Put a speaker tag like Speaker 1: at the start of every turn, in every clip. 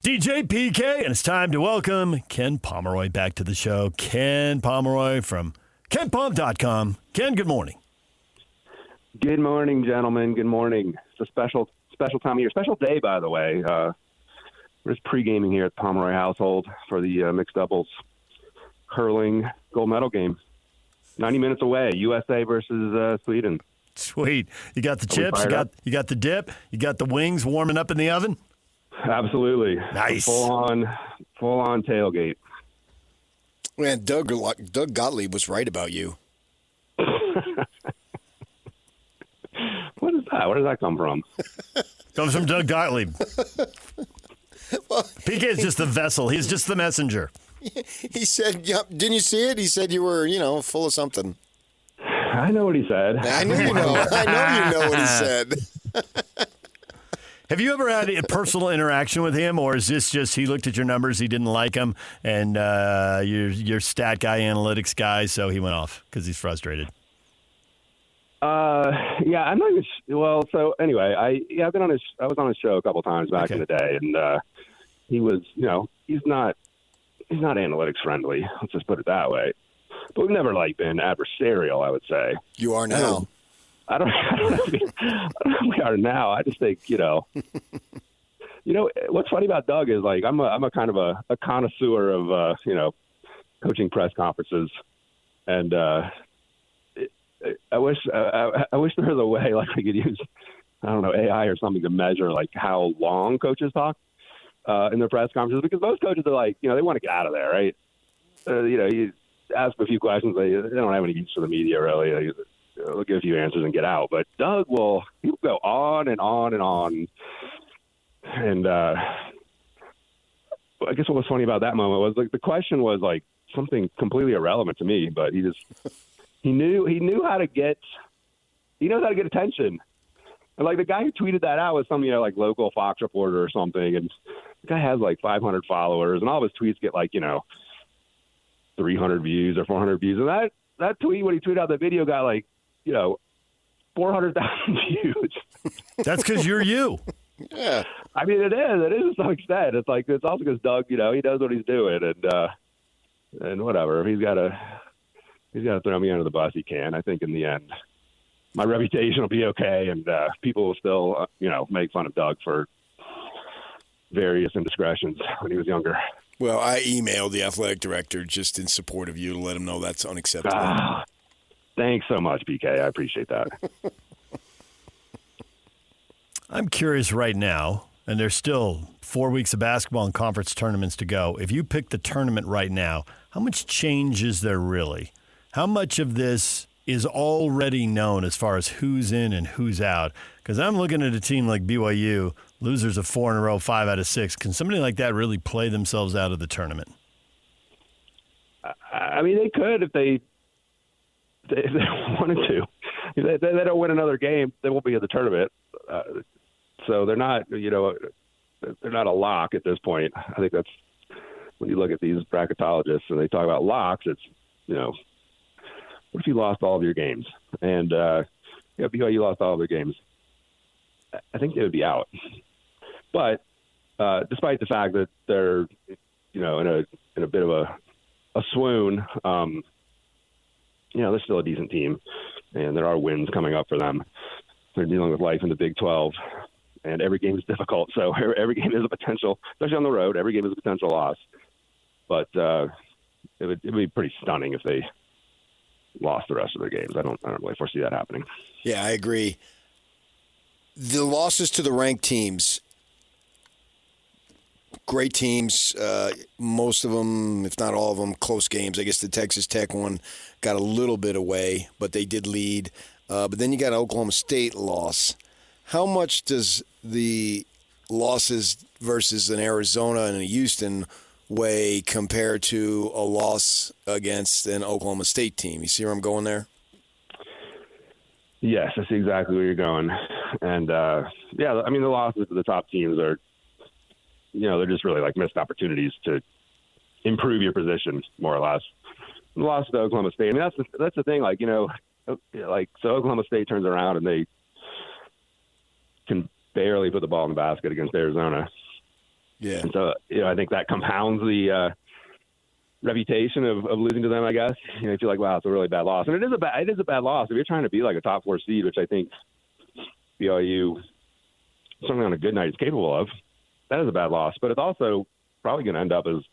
Speaker 1: DJ PK, and it's time to welcome Ken Pomeroy back to the show. Ken Pomeroy from KenPom.com. Ken, good morning.
Speaker 2: Good morning, gentlemen. Good morning. It's a special time of year. Special day, by the way. We're just pre-gaming here at the Pomeroy household for the mixed doubles hurling gold medal game. 90 minutes away, USA versus Sweden.
Speaker 1: Sweet. You got the chips, you got the dip, you got the wings warming up in the oven?
Speaker 2: Absolutely.
Speaker 1: Nice.
Speaker 2: Full on tailgate.
Speaker 3: Man, Doug Gottlieb was right about you.
Speaker 2: What is that? Where does that come from?
Speaker 1: Comes from Doug Gottlieb. PK is just the vessel. He's just the messenger.
Speaker 3: He said, didn't you see it? He said you were, full of something.
Speaker 2: I know what he said.
Speaker 3: I know you know. I know you know what he said.
Speaker 1: Have you ever had a personal interaction with him, or is this just he looked at your numbers, he didn't like them, and you're stat guy, analytics guy, so he went off because he's frustrated?
Speaker 2: Yeah, I'm not even. Well, so anyway, I was on his show a couple times back in the day, and he was, he's not analytics friendly. Let's just put it that way. But we've never been adversarial, I would say.
Speaker 3: You are now.
Speaker 2: I don't know if we are now. I just think, what's funny about Doug is I'm a kind of a connoisseur of, coaching press conferences. And I wish there was a way we could use, I don't know, AI or something to measure how long coaches talk in their press conferences, because most coaches are they want to get out of there, right? You ask them a few questions, they don't have any use for the media really. They'll give a few answers and get out. But Doug he'll go on and on and on. And I guess what was funny about that moment was the question was something completely irrelevant to me, but he knew how to get attention. And the guy who tweeted that out was some local Fox reporter or something, and the guy has 500 followers, and all of his tweets get 300 views or 400 views, and that tweet when he tweeted out the video got 400,000 views.
Speaker 1: That's because you're you.
Speaker 3: Yeah,
Speaker 2: I mean it is to some extent. It's it's also because Doug, he knows what he's doing, and whatever. If he's got to throw me under the bus, he can. I think in the end, my reputation will be okay, and people will still make fun of Doug for various indiscretions when he was younger.
Speaker 3: Well, I emailed the athletic director just in support of you to let him know that's unacceptable.
Speaker 2: Thanks so much, PK. I appreciate that.
Speaker 1: I'm curious right now, and there's still 4 weeks of basketball and conference tournaments to go. If you pick the tournament right now, how much change is there really? How much of this is already known as far as who's in and who's out? Because I'm looking at a team like BYU, losers of 4 in a row, 5 out of 6. Can somebody like that really play themselves out of the tournament?
Speaker 2: I mean, they could if they wanted to. If they don't win another game, they won't be in the tournament. So they're not, they're not a lock at this point. I think that's when you look at these bracketologists and they talk about locks. It's what if you lost all of your games? And BYU lost all of their games. I think they would be out. But despite the fact that they're, in a bit of a swoon, they're still a decent team, and there are wins coming up for them. They're dealing with life in the Big 12, and every game is difficult. So every game is a potential, especially on the road. Every game is a potential loss. But it would be pretty stunning if they lost the rest of their games. I don't really foresee that happening.
Speaker 3: Yeah, I agree. The losses to the ranked teams, great teams, most of them, if not all of them, close games. I guess the Texas Tech one got a little bit away, but they did lead. But then you got an Oklahoma State loss. How much does the losses versus an Arizona and a Houston weigh compared to a loss against an Oklahoma State team? You see where I'm going there?
Speaker 2: Yes, I see exactly where you're going. And, the losses to the top teams are, they're just really missed opportunities to improve your position, more or less. The loss to Oklahoma State, I mean, that's the thing, so Oklahoma State turns around and they can barely put the ball in the basket against Arizona.
Speaker 3: Yeah.
Speaker 2: And so, I think that compounds the reputation of losing to them, I guess. You feel like, wow, it's a really bad loss. And it is a bad loss. If you're trying to be like a top 4 seed, which I think BYU, something on a good night, is capable of, that is a bad loss. But it's also probably going to end up as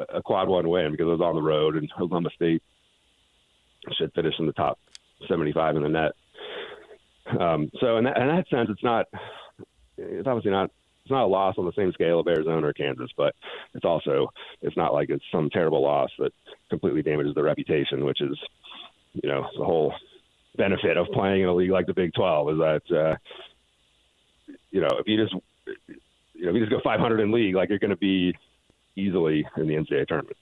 Speaker 2: a quad 1 win because it was on the road, and Oklahoma State should finish in the top 75 in the net. So in that sense, it's obviously not a loss on the same scale of Arizona or Kansas, but it's not like it's some terrible loss that completely damages the reputation, which is, the whole benefit of playing in a league like the Big 12 is that, if you just go 500 in league, like, you're going to be easily in the NCAA tournament.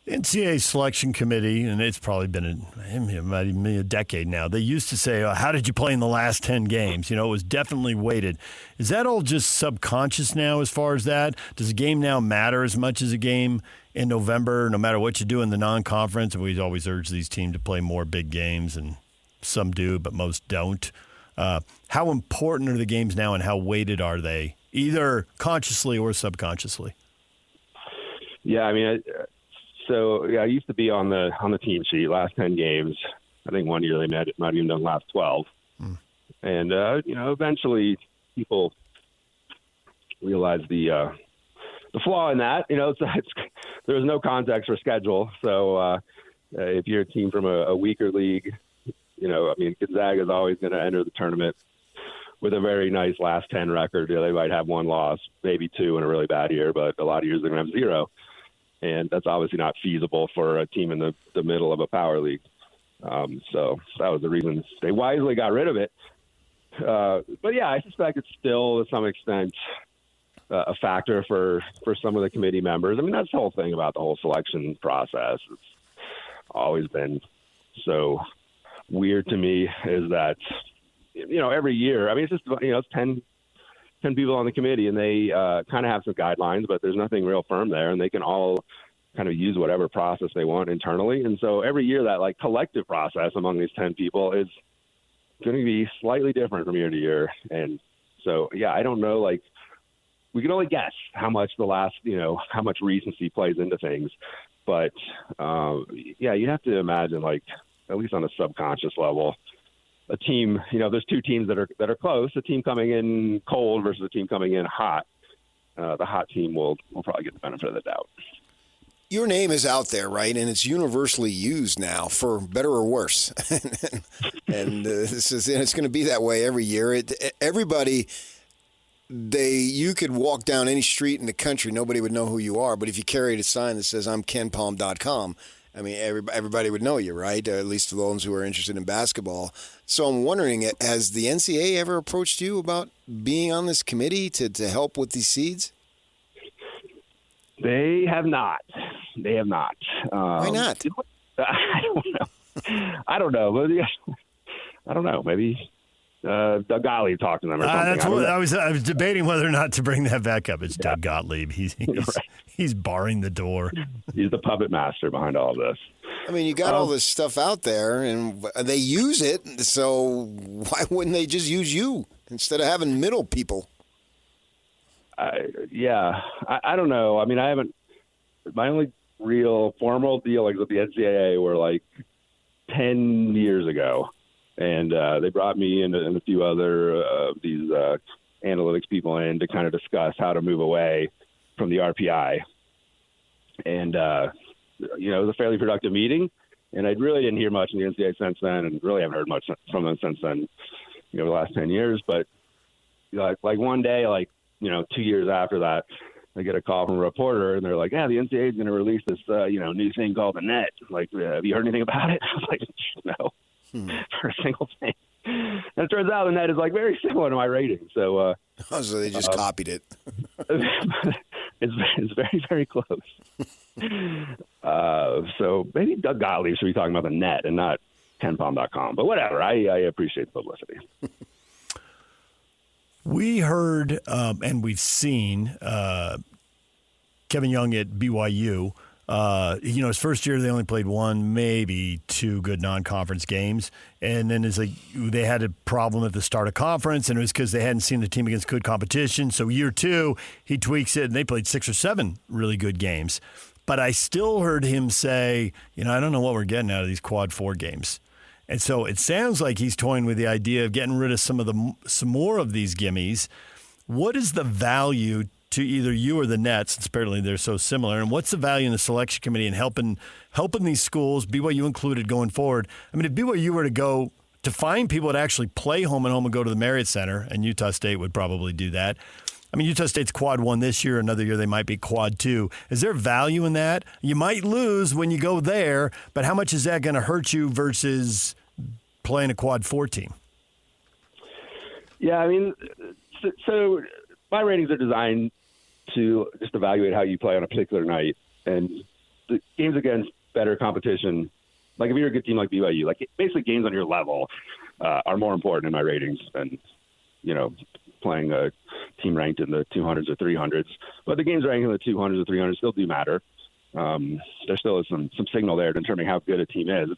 Speaker 1: NCAA selection committee, and it's probably been a decade now, they used to say, how did you play in the last 10 games? It was definitely weighted. Is that all just subconscious now as far as that? Does a game now matter as much as a game in November, no matter what you do in the non-conference? And we always urge these teams to play more big games, and some do, but most don't. How important are the games now, and how weighted are they, either consciously or subconsciously?
Speaker 2: Yeah, I used to be on the team sheet, last 10 games. I think one year they might have even done last 12. And, eventually people realize the flaw in that. There was no context for schedule. So if you're a team from a weaker league, Gonzaga is always going to enter the tournament with a very nice last 10 record. They might have 1 loss, maybe 2 in a really bad year, but a lot of years they're going to have 0. And that's obviously not feasible for a team in the middle of a power league. So that was the reason they wisely got rid of it. But, yeah, I suspect it's still, to some extent, a factor for some of the committee members. That's the whole thing about the whole selection process. It's always been so weird to me is that, every year, it's just, it's 10 people on the committee, and they kind of have some guidelines, but there's nothing real firm there, and they can all kind of use whatever process they want internally. And so every year that collective process among these 10 people is going to be slightly different from year to year. And so, yeah, I don't know, we can only guess how much how much recency plays into things. But you have to imagine, at least on a subconscious level, a team, there's 2 teams that are close, a team coming in cold versus a team coming in hot. The hot team will probably get the benefit of the doubt.
Speaker 3: Your name is out there, right? And it's universally used now, for better or worse. and it's going to be that way every year. Everybody, you could walk down any street in the country, nobody would know who you are. But if you carried a sign that says, I'm KenPom.com, everybody would know you, right? At least for those who are interested in basketball. So I'm wondering, has the NCAA ever approached you about being on this committee to help with these seeds?
Speaker 2: They have not.
Speaker 3: Why not?
Speaker 2: I don't know. I don't know. Maybe Doug Gottlieb talked to them or something.
Speaker 1: That's what I was debating whether or not to bring that back up. It's Doug Gottlieb. He's barring the door.
Speaker 2: He's the puppet master behind all of this.
Speaker 3: You got all this stuff out there, and they use it. So why wouldn't they just use you instead of having middle people?
Speaker 2: I don't know. I haven't. My only real formal deal with the NCAA were 10 years ago, and they brought me and a few other of these analytics people in to kind of discuss how to move away from the RPI. And it was a fairly productive meeting, and I really didn't hear much in the NCAA since then, and really haven't heard much from them since then. The last 10 years. But one day, 2 years after that, I get a call from a reporter, and they're like, "Yeah, the NCAA is going to release this, new thing called the net. Have you heard anything about it?" I was like, "No, for a single thing." And it turns out the net is very similar to my rating. So,
Speaker 3: so they just copied it.
Speaker 2: It's very, very close. So maybe Doug Gottlieb should be talking about the net and not KenPom.com. But whatever, I appreciate the publicity.
Speaker 1: We heard and we've seen Kevin Young at BYU His first year they only played one, maybe two good non-conference games, and then it's like they had a problem at the start of conference, and it was because they hadn't seen the team against good competition. So year two, he tweaks it, and they played 6 or 7 really good games. But I still heard him say, I don't know what we're getting out of these quad 4 games. And so it sounds like he's toying with the idea of getting rid of some more of these gimmies. What is the value to either you or the Nets, since apparently they're so similar, and what's the value in the selection committee in helping these schools, BYU included, going forward? I mean, if BYU were to go to find people that actually play home and home and go to the Marriott Center, and Utah State would probably do that. I mean, Utah State's quad 1 this year. Another year they might be quad 2. Is there value in that? You might lose when you go there, but how much is that going to hurt you versus playing a quad 4 team?
Speaker 2: Yeah, I mean, so my ratings are designed to just evaluate how you play on a particular night. And the games against better competition, like if you're a good team like BYU, like basically games on your level are more important in my ratings than, playing a team ranked in the 200s or 300s. But the games ranked in the 200s or 300s still do matter. There still is some signal there determining how good a team is.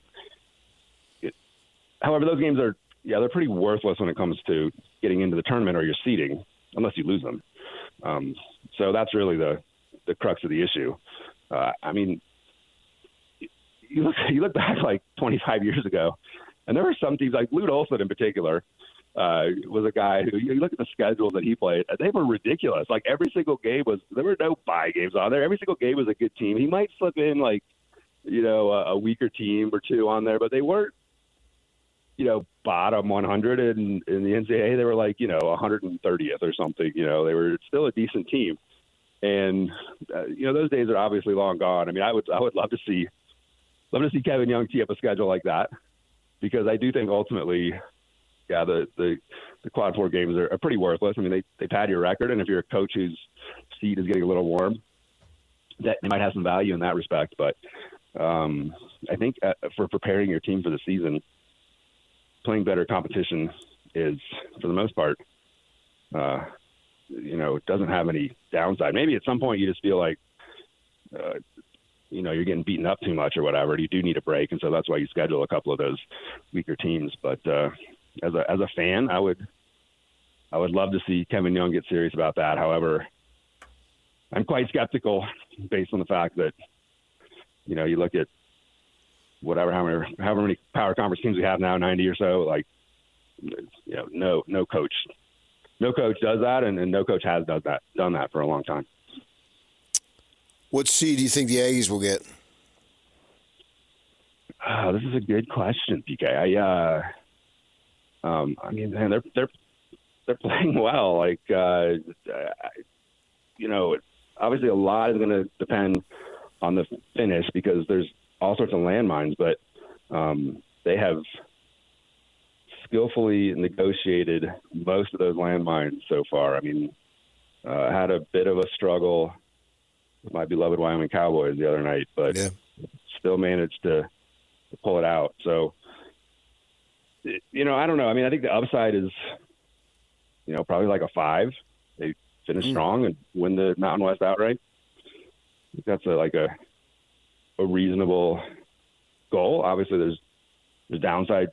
Speaker 2: However, those games they're pretty worthless when it comes to getting into the tournament or your seeding, unless you lose them. So that's really the crux of the issue. I mean, you look back like 25 years ago, and there were some teams like Lute Olson in particular was a guy who, you look at the schedules that he played, they were ridiculous. Like every single game there were no bye games on there. Every single game was a good team. He might slip in like, a weaker team or two on there, but they weren't, bottom 100 in the NCAA. They were like, 130th or something. They were still a decent team. And, those days are obviously long gone. I mean, I would love to see Kevin Young tee up a schedule like that, because I do think ultimately, the quad 4 games are pretty worthless. I mean, they pad your record, and if you're a coach whose seat is getting a little warm, that they might have some value in that respect. But I think for preparing your team for the season, playing better competition is, for the most part, it doesn't have any downside. Maybe at some point you just feel like, you're getting beaten up too much or whatever, and you do need a break, and so that's why you schedule a couple of those weaker teams. But as a fan, I would love to see Kevin Young get serious about that. However, I'm quite skeptical based on the fact that, you look at however many power conference teams we have now, 90 or so, like, no coach does that, and no coach has done that for a long time.
Speaker 3: What seed do you think the Aggies will get?
Speaker 2: This is a good question, PK. I mean, man, they're playing well. Like, obviously a lot is going to depend on the finish, because there's all sorts of landmines, but they have skillfully negotiated most of those landmines so far. I mean, had a bit of a struggle with my beloved Wyoming Cowboys the other night, but still managed to pull it out. So, I don't know. I mean, I think the upside is, probably like a 5. They finish strong and win the Mountain West outright. I think that's a reasonable goal. Obviously, there's downside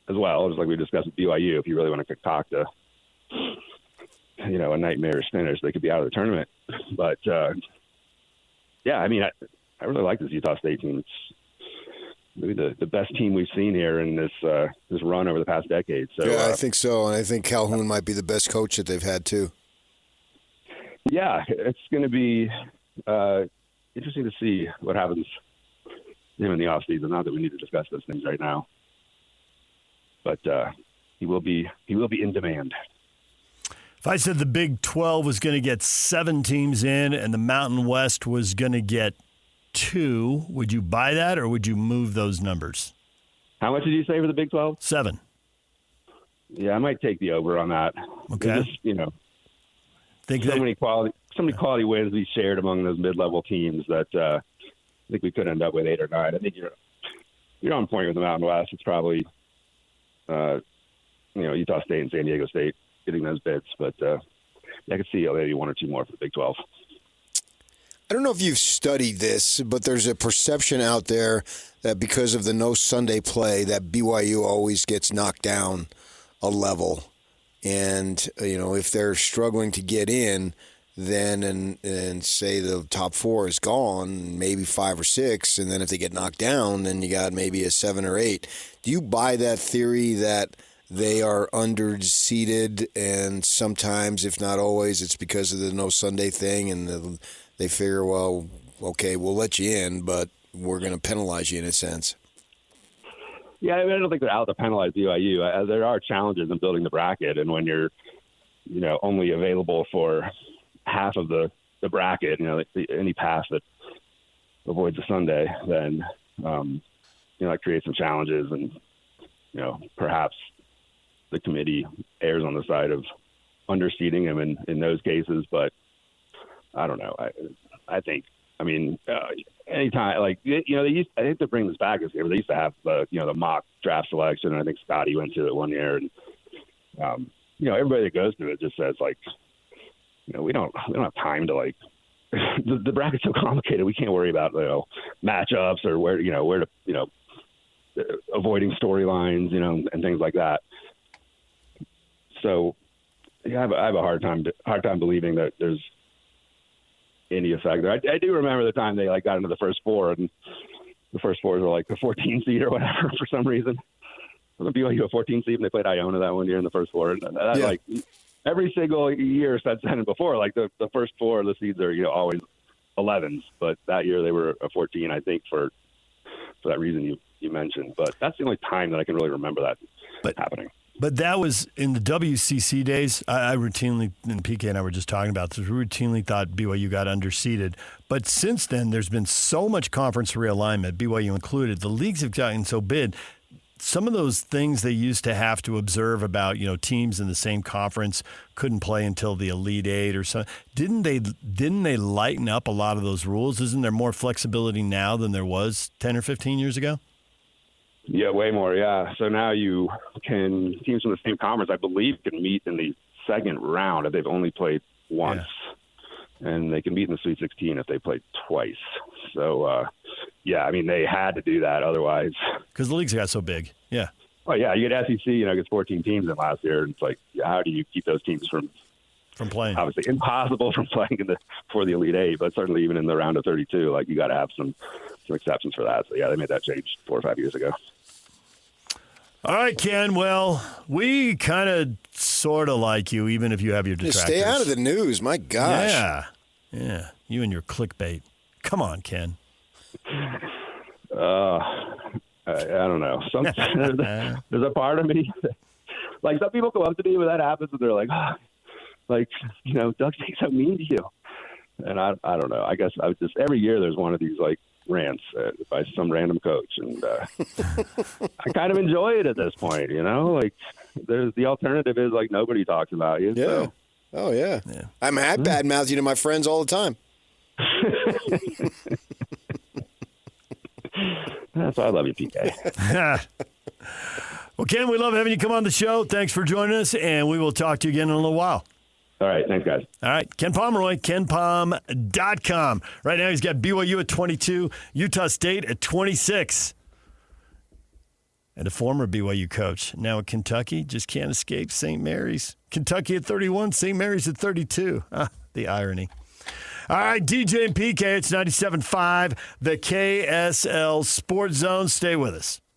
Speaker 2: as well, just like we discussed with BYU. If you really want to concoct a nightmarish finish, they could be out of the tournament. But I mean, I really like this Utah State team. It's maybe the best team we've seen here in this run over the past decade. So
Speaker 3: I think so, and I think Calhoun might be the best coach that they've had too.
Speaker 2: Yeah, it's going to be interesting to see what happens to him in the offseason. Not that we need to discuss those things right now, but he will be in demand.
Speaker 1: If I said the Big 12 was going to get 7 teams in and the Mountain West was going to get 2, would you buy that, or would you move those numbers?
Speaker 2: How much did you say for the Big 12?
Speaker 1: 7.
Speaker 2: Yeah, I might take the over on that.
Speaker 1: Okay.
Speaker 2: Just, so many quality wins to be shared among those mid-level teams that I think we could end up with 8 or 9. I think you're on point with the Mountain West. It's probably Utah State and San Diego State getting those bids, but I could see maybe 1 or 2 more for the Big 12.
Speaker 3: I don't know if you've studied this, but there's a perception out there that because of the no Sunday play, that BYU always gets knocked down a level. And, if they're struggling to get in, then and say the top 4 is gone, maybe 5 or 6, and then if they get knocked down, then you got maybe a 7 or 8. Do you buy that theory that they are underseeded, and sometimes, if not always, it's because of the no Sunday thing, and they figure, well, okay, we'll let you in, but we're going to penalize you in a sense?
Speaker 2: Yeah, I don't think they're out to penalize BYU. There are challenges in building the bracket, and when you're, only available for half of the bracket, any path that avoids a Sunday, then, it creates some challenges, and, perhaps the committee errs on the side of underseeding him in those cases, but I don't know. I think, anytime, I think to bring this back this year, they used to have the mock draft selection, and I think Scotty went to it one year, and everybody that goes to it just says we don't have time to the bracket's so complicated, we can't worry about matchups or where to avoiding storylines and things like that. So I have a hard time believing that there's any effect there. I do remember the time they got into the first 4, and the first 4s were the 14 seed or whatever for some reason. The BYU a 14 seed, and they played Iona that one year in the first 4. And that, every single year since then and before, the first 4 of the seeds are always 11s, but that year they were a 14, I think, for that reason you mentioned. But that's the only time that I can really remember that happening.
Speaker 1: But that was in the WCC days. I routinely, and PK and I were just talking about this, we routinely thought BYU got underseeded. But since then, there's been so much conference realignment, BYU included. The leagues have gotten so big. Some of those things they used to have to observe about, teams in the same conference couldn't play until the Elite Eight or something. Didn't they lighten up a lot of those rules? Isn't there more flexibility now than there was 10 or 15 years ago?
Speaker 2: Yeah, way more, yeah. So now teams from the same conference, I believe, can meet in the second round if they've only played once. Yeah. And they can meet in the Sweet 16 if they played twice. So, they had to do that otherwise.
Speaker 1: Because the leagues got so big, yeah.
Speaker 2: Oh, yeah, you get SEC, gets 14 teams in last year. And it's how do you keep those teams from
Speaker 1: playing?
Speaker 2: Obviously impossible from playing before the Elite Eight, but certainly even in the round of 32, you got to have some exceptions for that. So, yeah, they made that change 4 or 5 years ago.
Speaker 1: All right, Ken. Well, we kind of sort of like you, even if you have your detractors.
Speaker 3: Stay out of the news. My gosh.
Speaker 1: Yeah. You and your clickbait. Come on, Ken.
Speaker 2: I don't know. There's a part of me some people go up to me when that happens, and they're Doug's being so mean to you. And I don't know. I guess every year there's one of these rants by some random coach, and I kind of enjoy it at this point. There's the alternative is nobody talks about you.
Speaker 3: Yeah.
Speaker 2: So.
Speaker 3: Oh yeah. I'm bad mouth you to my friends all the time.
Speaker 2: That's why I love you, PK.
Speaker 1: Well, Ken, we love having you come on the show. Thanks for joining us, and we will talk to you again in a little while.
Speaker 2: All right. Thanks, guys.
Speaker 1: All right. Ken Pomeroy, kenpom.com. Right now he's got BYU at 22, Utah State at 26. And a former BYU coach, now at Kentucky, just can't escape St. Mary's. Kentucky at 31, St. Mary's at 32. The irony. All right, DJ and PK, it's 97.5, the KSL Sports Zone. Stay with us.